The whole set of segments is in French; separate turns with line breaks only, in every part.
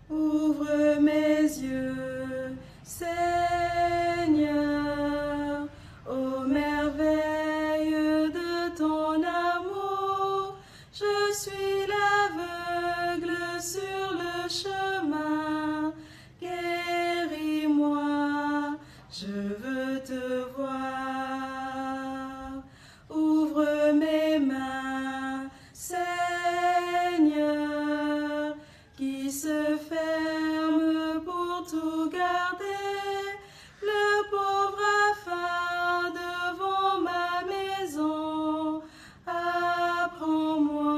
Ouvre mes yeux, Seigneur, aux merveilles de ton amour. Je suis l'aveugle sur le chemin. Guéris-moi, je veux te voir. Ouvre mes mains, Seigneur, qui se ferme pour tout garder. Le pauvre affin devant ma maison. Apprends-moi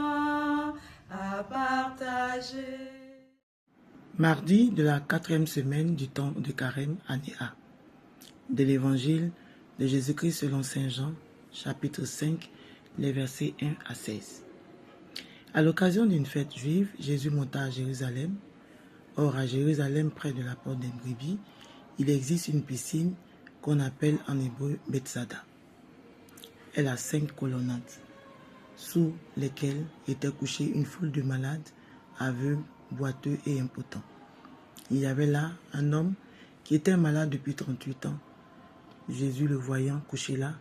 à partager.
Mardi de la 4e semaine du temps de Carême, année A. De l'Évangile de Jésus-Christ selon Saint Jean, chapitre 5, les versets 1 à 16. À l'occasion d'une fête juive, Jésus monta à Jérusalem. Or, à Jérusalem, près de la porte des Brebis, il existe une piscine qu'on appelle en hébreu Bethsada. Elle a 5 colonnades, sous lesquelles était couchée une foule de malades, aveugles, boiteux et impotents. Il y avait là un homme qui était malade depuis 38 ans. Jésus, le voyant couché là,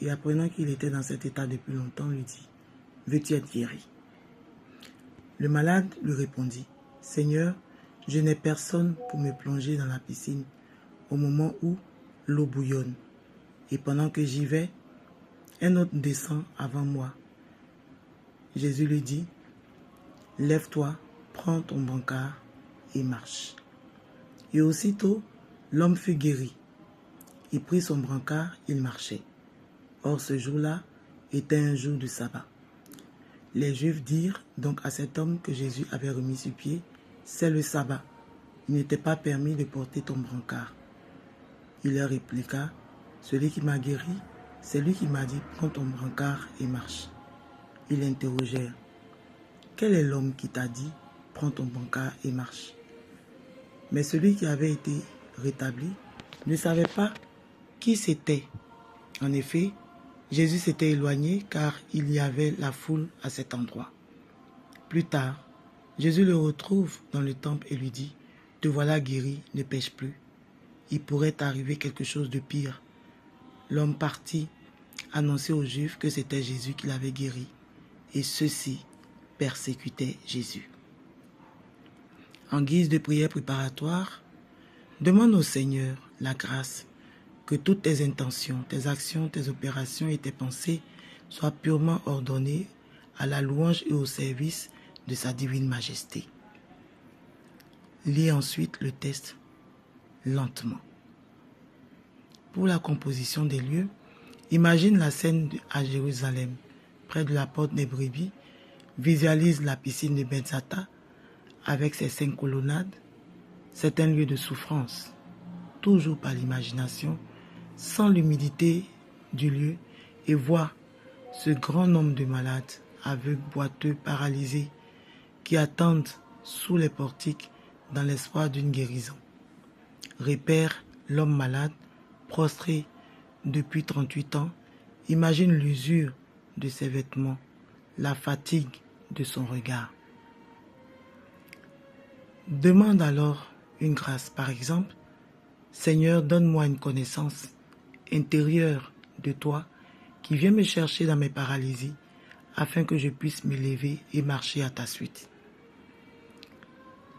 et apprenant qu'il était dans cet état depuis longtemps, lui dit, « Veux-tu être guéri ?» Le malade lui répondit, « Seigneur, je n'ai personne pour me plonger dans la piscine au moment où l'eau bouillonne. Et pendant que j'y vais, un autre descend avant moi. » Jésus lui dit, « Lève-toi, prends ton brancard et marche. » Et aussitôt, l'homme fut guéri. Il prit son brancard, il marchait. Or, ce jour-là était un jour de sabbat. Les Juifs dirent donc à cet homme que Jésus avait remis sur pied, « C'est le sabbat. Il n'était pas permis de porter ton brancard. » Il leur répliqua, « Celui qui m'a guéri, c'est lui qui m'a dit, prends ton brancard et marche. » Ils l'interrogèrent, « Quel est l'homme qui t'a dit, prends ton brancard et marche ?» Mais celui qui avait été rétabli ne savait pas qui c'était. En effet, Jésus s'était éloigné car il y avait la foule à cet endroit. Plus tard, Jésus le retrouve dans le temple et lui dit, « Te voilà guéri, ne pêche plus. Il pourrait t'arriver quelque chose de pire. » L'homme partit annoncer aux Juifs que c'était Jésus qui l'avait guéri, et ceux-ci persécutaient Jésus. En guise de prière préparatoire, demande au Seigneur la grâce que toutes tes intentions, tes actions, tes opérations et tes pensées soient purement ordonnées à la louange et au service de sa divine majesté. Lis ensuite le texte lentement. Pour la composition des lieux, imagine la scène à Jérusalem, près de la porte des Brebis, visualise la piscine de Bethsada avec ses 5 colonnades. C'est un lieu de souffrance, toujours par l'imagination, sans l'humidité du lieu, et vois ce grand nombre de malades, aveugles, boiteux, paralysés, qui attendent sous les portiques dans l'espoir d'une guérison. Répère l'homme malade, prostré depuis 38 ans, imagine l'usure de ses vêtements, la fatigue de son regard. Demande alors une grâce, par exemple, « Seigneur, donne-moi une connaissance intérieure de toi qui vient me chercher dans mes paralysies afin que je puisse me lever et marcher à ta suite. »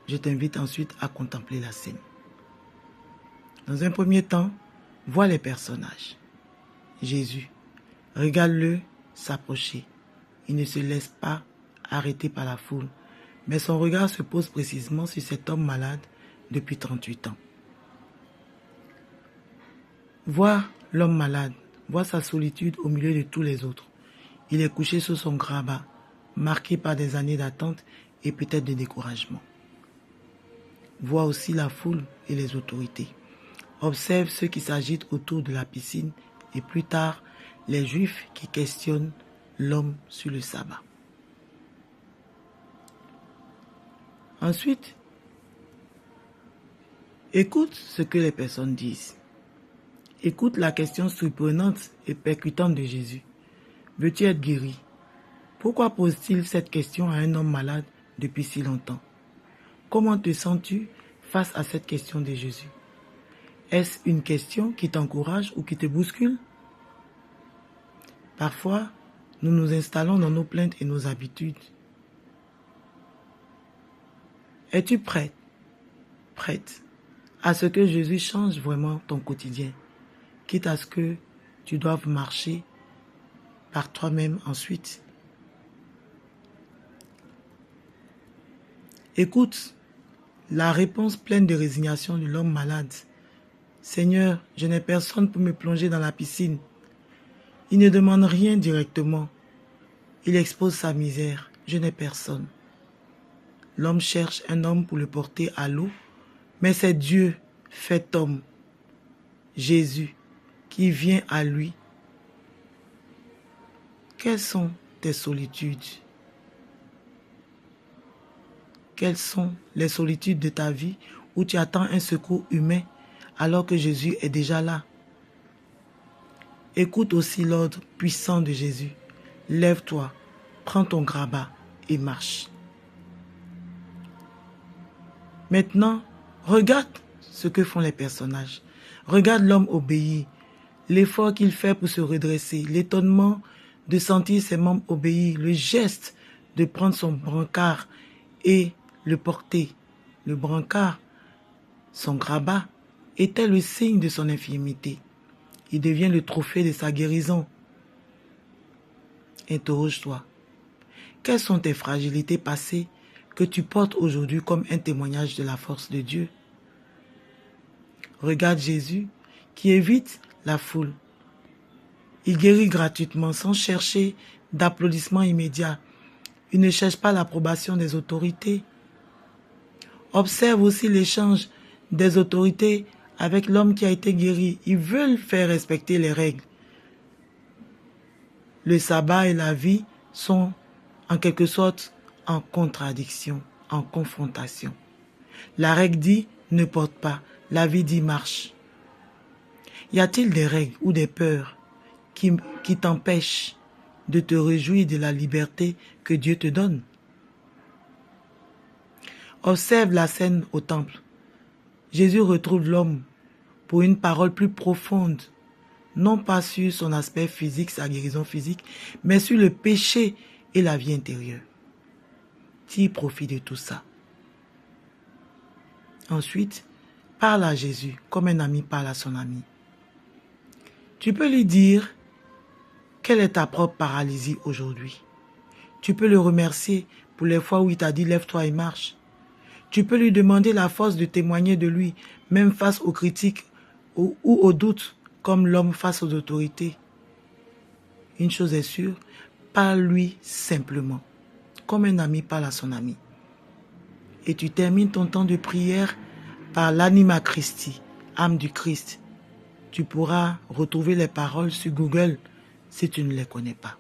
Je t'invite ensuite à contempler la scène. Dans un premier temps, vois les personnages. Jésus, regarde-le s'approcher. Il ne se laisse pas arrêter par la foule, mais son regard se pose précisément sur cet homme malade depuis 38 ans. Vois l'homme malade, vois sa solitude au milieu de tous les autres. Il est couché sous son grabat, marqué par des années d'attente et peut-être de découragement. Vois aussi la foule et les autorités. Observe ceux qui s'agitent autour de la piscine et plus tard, les Juifs qui questionnent l'homme sur le sabbat. Ensuite, écoute ce que les personnes disent. Écoute la question surprenante et percutante de Jésus. Veux-tu être guéri? Pourquoi pose-t-il cette question à un homme malade depuis si longtemps? Comment te sens-tu face à cette question de Jésus? Est-ce une question qui t'encourage ou qui te bouscule? Parfois, nous nous installons dans nos plaintes et nos habitudes. Es-tu prête à ce que Jésus change vraiment ton quotidien, quitte à ce que tu doives marcher par toi-même ensuite? Écoute la réponse pleine de résignation de l'homme malade. Seigneur, je n'ai personne pour me plonger dans la piscine. Il ne demande rien directement. Il expose sa misère. Je n'ai personne. L'homme cherche un homme pour le porter à l'eau, mais c'est Dieu, fait homme, Jésus, qui vient à lui. Quelles sont tes solitudes? Quelles sont les solitudes de ta vie où tu attends un secours humain alors que Jésus est déjà là? Écoute aussi l'ordre puissant de Jésus. Lève-toi, prends ton grabat et marche. Maintenant, regarde ce que font les personnages. Regarde l'homme obéir, l'effort qu'il fait pour se redresser, l'étonnement de sentir ses membres obéir, le geste de prendre son brancard et le porter. Le brancard, son grabat, était le signe de son infirmité. Il devient le trophée de sa guérison. Interroge-toi. Quelles sont tes fragilités passées que tu portes aujourd'hui comme un témoignage de la force de Dieu? Regarde Jésus qui évite la foule. Il guérit gratuitement sans chercher d'applaudissements immédiats. Il ne cherche pas l'approbation des autorités. Observe aussi l'échange des autorités avec l'homme qui a été guéri. Ils veulent faire respecter les règles. Le sabbat et la vie sont en quelque sorte en contradiction, en confrontation. La règle dit ne porte pas, la vie dit marche. Y a-t-il des règles ou des peurs qui t'empêchent de te réjouir de la liberté que Dieu te donne? Observe la scène au temple. Jésus retrouve l'homme pour une parole plus profonde, non pas sur son aspect physique, sa guérison physique, mais sur le péché et la vie intérieure. Tire profit de tout ça. Ensuite, parle à Jésus comme un ami parle à son ami. Tu peux lui dire quelle est ta propre paralysie aujourd'hui. Tu peux le remercier pour les fois où il t'a dit lève-toi et marche. Tu peux lui demander la force de témoigner de lui, même face aux critiques ou aux doutes, comme l'homme face aux autorités. Une chose est sûre, parle-lui simplement, comme un ami parle à son ami. Et tu termines ton temps de prière par l'Anima Christi, âme du Christ. Tu pourras retrouver les paroles sur Google si tu ne les connais pas.